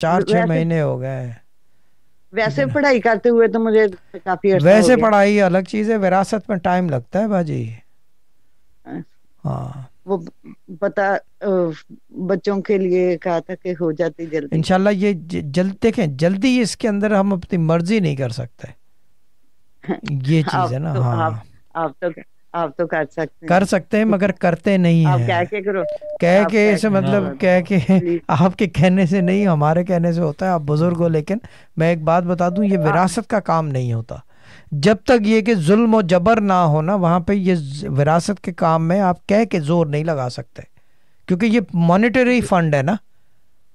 4-6 वैसे महीने हो गए। ठीक है वैसे ना। पढ़ाई करते हुए तो मुझे काफी अरसा हो वैसे गया। पढ़ाई अलग चीज है, विरासत में टाइम लगता है बाजी। अ, हाँ। वो पता बच्चों के लिए कहा था कि हो जाती जल्दी। इंशाल्लाह ये जल्द देखें, जल्दी इसके अंदर हम अपनी मर्जी नहीं कर सकते। ये चीज आप है ना, तो हाँ। आप तो आप तो कर सकते कर हैं। सकते हैं मगर करते नहीं आप हैं। कह के करो। कह आप के कह ऐसे के मतलब करवा दो कह के प्लीज। आपके कहने से नहीं, हमारे कहने से होता है। आप बुजुर्ग हो, लेकिन मैं एक बात बता दूं, ये विरासत का काम नहीं होता जब तक ये कि जुल्म और जबर ना हो ना, वहां पे ये विरासत के काम में आप कह के जोर नहीं लगा सकते। क्योंकि ये मॉनेटरी फंड है ना,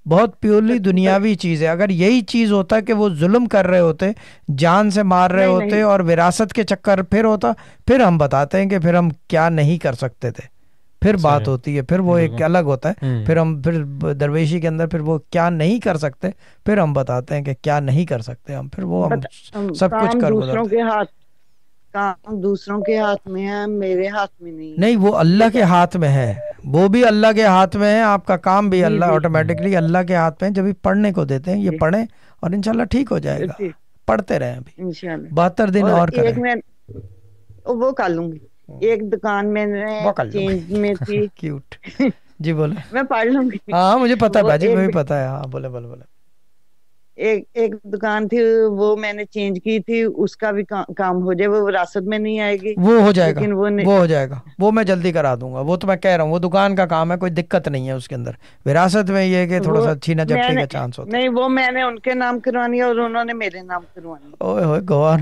बहुत प्योरली पर दुनियावी चीज है। अगर यही चीज होता कि वो जुल्म कर रहे होते, जान से मार रहे नहीं होते नहीं। और विरासत के चक्कर फिर होता, फिर हम बताते हैं कि फिर हम क्या नहीं कर सकते थे। फिर बात सही। होती है, फिर वो एक बिल्कुल। अलग होता है। हम्म। फिर हम फिर दरवेशी के अंदर फिर वो क्या नहीं कर सकते, फिर हम बताते हैं कि क्या नहीं कर सकते हम, फिर वो हम बट सब कुछ काम कर दूसरों गुजरते हैं। के हाथ, काम दूसरों के हाथ में है, मेरे हाथ में नहीं है। नहीं, वो ये अल्लाह के कैसे? हाथ में है। वो भी अल्लाह के हाथ में है, आपका काम भी जी अल्लाह जी हम्म। ऑटोमेटिकली अल्लाह के हाथ में है। जब भी पढ़ने को देते हैं, ये जी पढ़ें और इंशाल्लाह ठीक हो जाएगा। जी। पढ़ते रहें अभी, इंशाल्लाह। 72 दिन और और एक करें। मैं वो कर लूंगी। एक दुकान मैंने वो कर चेंज में लूंगी। थी। क्यूट। जी बोले। मैं पढ़ लूंगी। हाँ मुझे पता है वो बाजी, एक मुझे भी पता है। हाँ बोले बोले बोले। एक एक दुकान थी, वो मैंने चेंज की थी, उसका भी काम हो जाए, वो विरासत में नहीं आएगी। वो हो जाएगा, लेकिन वो हो जाएगा, वो मैं जल्दी करा दूंगा। वो तो मैं कह रहा हूँ, वो दुकान का काम है, कोई दिक्कत नहीं है उसके अंदर। विरासत में ये है कि थोड़ा वो सा छीना झपटी मैंने का चांस होता नहीं, वो मैंने उनके नाम करवानी है और उन्होंने मेरे नाम करवानी है। है। ओए होए गवार